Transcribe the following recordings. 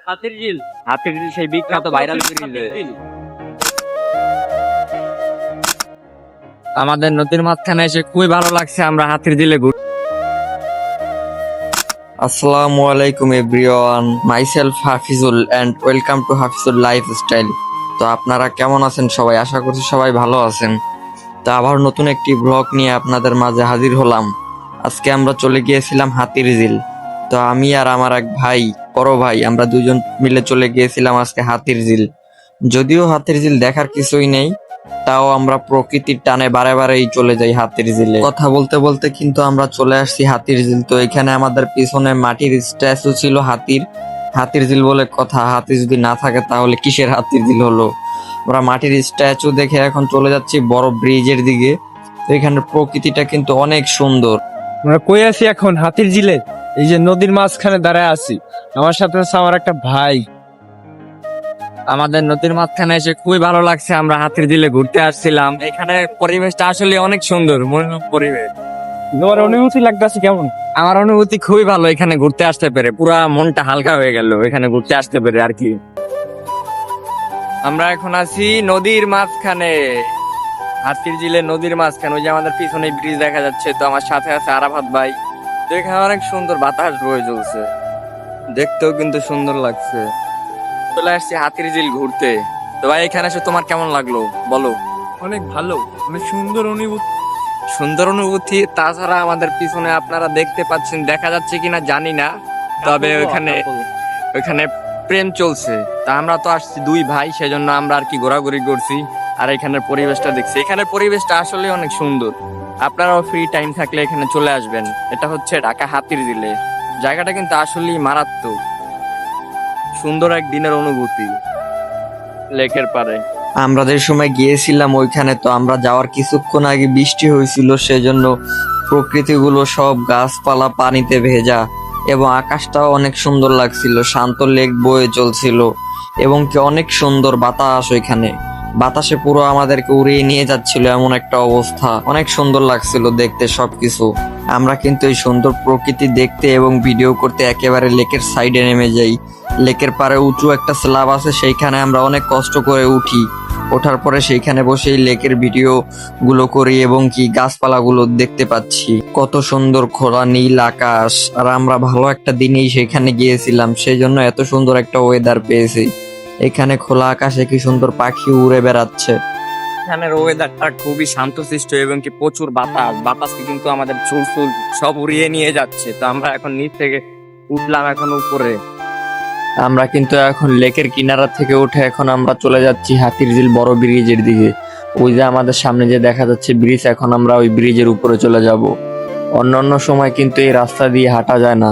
হাতির ঝিল সেই বিখ্যাত ভাইরাল ব্রিজ। আমাদের নদীর মাঝখানে এসে খুবই ভালো লাগছে। আমরা হাতির ঝিলে ঘুরতে। আসসালামু আলাইকুম everyone, myself Hafizul and welcome to Hafizul lifestyle. তো আপনারা কেমন আছেন সবাই? আশা করছি সবাই ভালো আছেন। তো আবার নতুন একটি ব্লগ নিয়ে আপনাদের মাঝে হাজির হলাম। আজকে আমরা চলে গিয়েছিলাম হাতির ঝিল। তো আমি আর আমার এক ভাই, বড় ভাই, আমরা দুজন মিলে চলে গিয়েছিলাম আজকে হাতির ঝিল। যদিও হাতির ঝিল দেখার কিছুই নেই, তাও আমরা প্রকৃতির টানে বারে বারেই চলে যাই হাতির ঝিলে। কথা বলতে বলতে কিন্তু আমরা চলে আসছি হাতির ঝিল। তো এখানে আমাদের পিছনে মাটির স্ট্যাচু ছিল হাতির। হাতির ঝিল বলে কথা, হাতি যদি না থাকে তাহলে কিসের হাতির ঝিল হলো? আমরা মাটির স্ট্যাচু দেখে এখন চলে যাচ্ছি বড় ব্রিজের দিকে। তো এখানের প্রকৃতিটা কিন্তু অনেক সুন্দর। আমরা কই আছি এখন? হাতির ঝিলে। এই যে নদীর মাঝখানে দাঁড়ায় আছি, আমার সাথে আছে আমার একটা ভাই। আমাদের নদীর মাঝখানে এসে খুবই ভালো লাগছে। আমরা হাতির ঝিলে ঘুরতে আসছিলাম। এখানে পরিবেশটা আসলে অনেক সুন্দর, মনোরম পরিবেশ। তোমার অনুভূতি লাগতেছে কেমন? আমার অনুভূতি খুবই ভালো এখানে ঘুরতে আসতে পেরে। পুরা মনটা হালকা হয়ে গেল এখানে ঘুরতে আসতে পেরে আর কি। আমরা এখন আছি নদীর মাঝখানে, হাতির ঝিলে নদীর মাঝখানে। ওই যে আমাদের পিছনে ব্রিজ দেখা যাচ্ছে। তো আমার সাথে আছে আরাফাত ভাই। তো এখানে অনেক সুন্দর বাতাস বয়ে চলছে, দেখতেও কিন্তু সুন্দর লাগছে। চলে আসছি হাতির ঝিল ঘুরতে। তো ভাই এখানে এসে তোমার কেমন লাগলো বলো? অনেক ভালো, অনেক সুন্দর অনুভূতি। সুন্দর অনুভূতি। তাছাড়া আমাদের পিছনে আপনারা দেখতে পাচ্ছেন, দেখা যাচ্ছে কিনা জানি না, তবে ওইখানে প্রেম চলছে। তা আমরা তো আসছি দুই ভাই, সেজন্য আমরা আর কি ঘোরাঘুরি করছি আর এখানের পরিবেশটা দেখছি। এখানের পরিবেশটা আসলে অনেক সুন্দর। আপনারাও ফ্রি টাইম থাকলে এখানে চলে আসবেন। এটা হচ্ছে ঢাকা হাতির ঝিলে। জায়গাটা কিন্তু আসলেই মারাত্মক, সুন্দর এক দিনের অনুভূতি লেকের পারে। আমরা যে সময় গিয়েছিলাম ওইখানে, তো আমরা যাওয়ার কিছুক্ষণ আগে বৃষ্টি হয়েছিল, সেজন্য প্রকৃতিগুলো সব গাছপালা পানিতে ভেজা এবং আকাশটাও অনেক সুন্দর লাগছিল। শান্ত লেক বয়ে চলছিল এবং কি অনেক সুন্দর বাতাস। ওইখানে বাতাসে পুরো আমাদেরকে উড়িয়ে নিয়ে যাচ্ছিল, এমন একটা অবস্থা। অনেক সুন্দর লাগছিল দেখতে সবকিছু। আমরা কিন্তু এই সুন্দর প্রকৃতি দেখতে এবং ভিডিও করতে একেবারে লেকের সাইডে নেমে যাই। লেকের পারে উঁচু একটা স্ল্যাব আছে, সেইখানে আমরা অনেক কষ্ট করে উঠি। ওঠার পরে সেইখানে বসে লেকের ভিডিও গুলো করি এবং কি গাছপালা গুলো দেখতে পাচ্ছি। কত সুন্দর খোলা নীল আকাশ। আর আমরা ভালো একটা দিনেই সেখানে গিয়েছিলাম, সেই জন্য এত সুন্দর একটা ওয়েদার পেয়েছি। এখানে খোলা আকাশে কি সুন্দর পাখি উড়ে বেড়াচ্ছে। এখানের ওয়েদারটা খুবই শান্তশিষ্ট এবং কি প্রচুর বাতাসকে কিন্তু আমাদের চুল সব উড়িয়ে নিয়ে যাচ্ছে। তো আমরা এখন নিচ থেকে উঠলাম এখন উপরে। আমরা কিন্তু এখন লেকের কিনারা থেকে উঠে এখন আমরা চলে যাচ্ছি হাতির ঝিল বড় ব্রিজের দিকে। ওই যে আমাদের সামনে যে দেখা যাচ্ছে ব্রিজ, এখন আমরা ওই ব্রিজের উপরে চলে যাব। অন্যান্য সময় কিন্তু এই রাস্তা দিয়ে হাঁটা যায় না।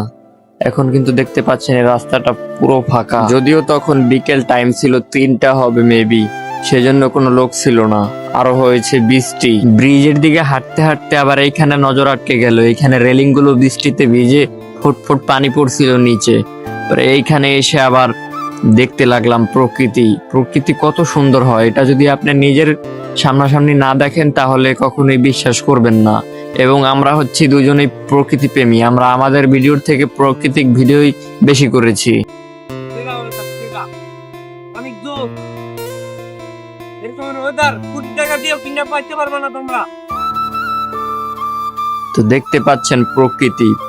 এখন কিন্তু দেখতে পাচ্ছেন এই রাস্তাটা পুরো ফাঁকা। যদিও তখন বিকেল টাইম ছিল, 3টা হবে মেবি, সেজন্য কোনো লোক ছিল না। আরো হয়েছে বৃষ্টি। ব্রিজের দিকে হাঁটতে হাঁটতে আবার এইখানে নজর আটকে গেল। এইখানে রেলিং গুলো বৃষ্টিতে ভিজে ফুটফুট পানি পড়ছিল নিচে। এইখানে এসে আবার দেখতে লাগলাম প্রকৃতি কত সুন্দর হয়। এটা যদি আপনি নিজের সামনাসামনি না দেখেন তাহলে কখনোই বিশ্বাস করবেন না। এবং আমরা হচ্ছি দুজনেই প্রকৃতি প্রেমী। আমরা আমাদের ভিডিওর থেকে প্রাকৃতিক ভিডিওই বেশি করেছি। তো দেখতে পাচ্ছেন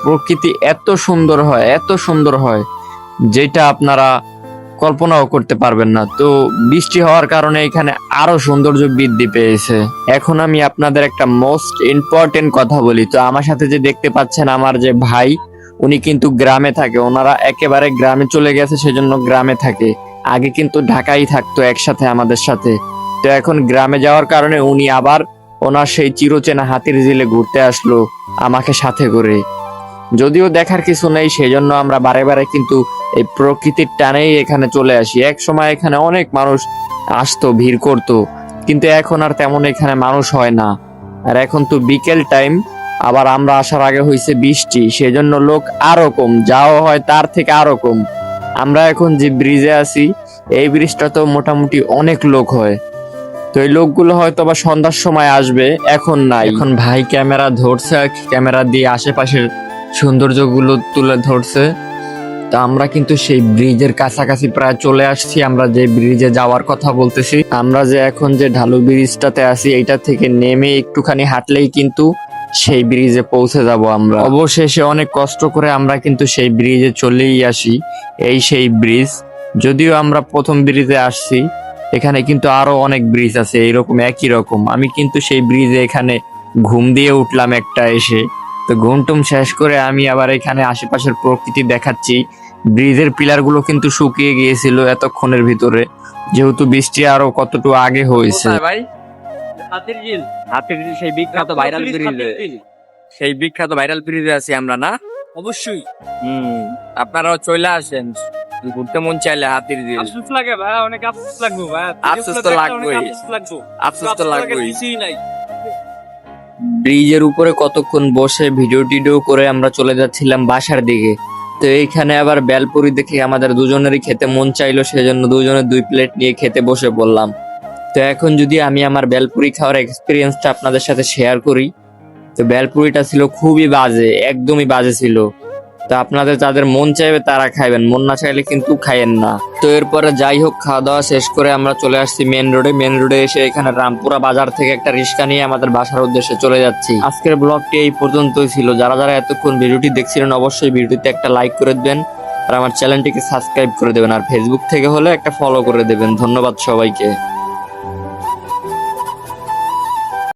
প্রকৃতি এত সুন্দর হয় যেটা আপনারা কল্পনাও করতে পারবেন না। তো বৃষ্টি হওয়ার কারণে এখানে আরো সৌন্দর্য বৃদ্ধি পেয়েছে। এখন আমি আপনাদের একটা মোস্ট ইম্পর্টেন্ট কথা বলি। তো আমার সাথে যে দেখতে পাচ্ছেন আমার যে ভাই, উনি কিন্তু গ্রামে থাকে। ওনারা একেবারে গ্রামে চলে গেছে, সেজন্য গ্রামে থাকে। আগে কিন্তু ঢাকায় থাকতো একসাথে আমাদের সাথে। তো এখন গ্রামে যাওয়ার কারণে উনি আবার ওনার সেই চিরচেনা হাতির ঝিলে ঘুরতে আসলো আমাকে সাথে করে। যদিও দেখার কিছু নেই, সেজন্য আমরা বারে বারে কিন্তু এই প্রকৃতির টানেই এখানে চলে আসি। এক সময় এখানে অনেক মানুষ আসতো, ভিড় করতো, কিন্তু এখন আর তেমন এখানে মানুষ হয় না। আর এখন তো বিকেল টাইম, আবার আমরা আসার আগে হয়েছে বৃষ্টি, সেজন্য লোক আরো কম, যাওয়া হয় তার থেকে আরো কম। আমরা এখন যে ব্রিজে আছি, এই ব্রিজটা তো মোটামুটি অনেক লোক হয়। তো এই লোকগুলো হয়তো বা সন্ধ্যার সময় আসবে, এখন নাই। এখন ভাই ক্যামেরা ধরছে, ক্যামেরা দিয়ে আশেপাশের সৌন্দর্যগুলো তুলে ধরছে। তা আমরা কিন্তু সেই ব্রিজের কাছাকাছি প্রায় চলে আসছি। আমরা যে ব্রিজে যাওয়ার কথা বলতেছি, আমরা যে এখন যে ঢালু ব্রিজটাতে আছি, এইটা থেকে নেমে একটুখানি হাঁটলেই কিন্তু সেই ব্রিজে পৌঁছে যাব আমরা। অবশেষে অনেক কষ্ট করে আমরা কিন্তু সেই ব্রিজে চলেই আসি। এই সেই ব্রিজ, যদিও আমরা প্রথম ব্রিজে আসছি, এখানে কিন্তু আরো অনেক ব্রিজ আছে এইরকম একই রকম। আমি কিন্তু সেই ব্রিজে এখানে ঘুম দিয়ে উঠলাম একটা এসে। তো ঘুমটুম শেষ করে আমি আবার এখানে আশেপাশের প্রকৃতি দেখাচ্ছি। ব্রিজের পিলার গুলো কিন্তু শুকিয়ে গিয়েছিল এতক্ষণের ভিতরে, যেহেতু বৃষ্টি আরো কতটুকু আগে হয়েছে। ভাই হাতির ঝিল, হাতির ঝিল, সেই বিখ্যাত ভাইরাল ব্রিজে, সেই বিখ্যাত ভাইরাল ব্রিজে আছি আমরা না? অবশ্যই। আপনারাও চলে আসেন, ঘুরতে মন চাইলে হাতির ঝিল। আফসোস লাগে ভাই, অনেক আফসোস লাগবে ভাই। আফসোস তো লাগবেই, আফসোস তো লাগবেই। কিছুই নাই। ব্রিজের উপরে কতক্ষণ বসে ভিডিও টিডিও করে আমরা চলে যাচ্ছিলাম বাসার দিকে। তো এইখানে আবার বেলপুরি দেখে আমাদের দুজনেরই খেতে মন চাইলো, সেজন্য দুজনে 2 প্লেট নিয়ে খেতে বসে পড়লাম। তো এখন যদি আমি আমার বেলপুরি খাওয়ার এক্সপিরিয়েন্সটা আপনাদের সাথে শেয়ার করি, তো বেলপুরিটা ছিল খুবই বাজে, একদমই বাজে ছিল। তো আপনাদের যাদের মন চাইবে তারা খাইবেন, মন না চাইলে কিন্তু খাইয়েন না। তো এরপরে যাই হোক, খাওয়া দাওয়া শেষ করে আমরা চলে আসছি মেন রোডে। মেন রোডে এসে এখানে রামপুরা বাজার থেকে একটা রিক্সা নিয়ে আমাদের বাসার উদ্দেশ্যে চলে যাচ্ছি। আজকের ব্লগটি এই পর্যন্তই ছিল। যারা যারা এতক্ষণ ভিডিওটি দেখছিলেন, অবশ্যই ভিডিওতে একটা লাইক করে দেবেন আর আমার চ্যানেলটিকে সাবস্ক্রাইব করে দেবেন, আর ফেসবুক থেকে হলে একটা ফলো করে দেবেন। ধন্যবাদ সবাইকে।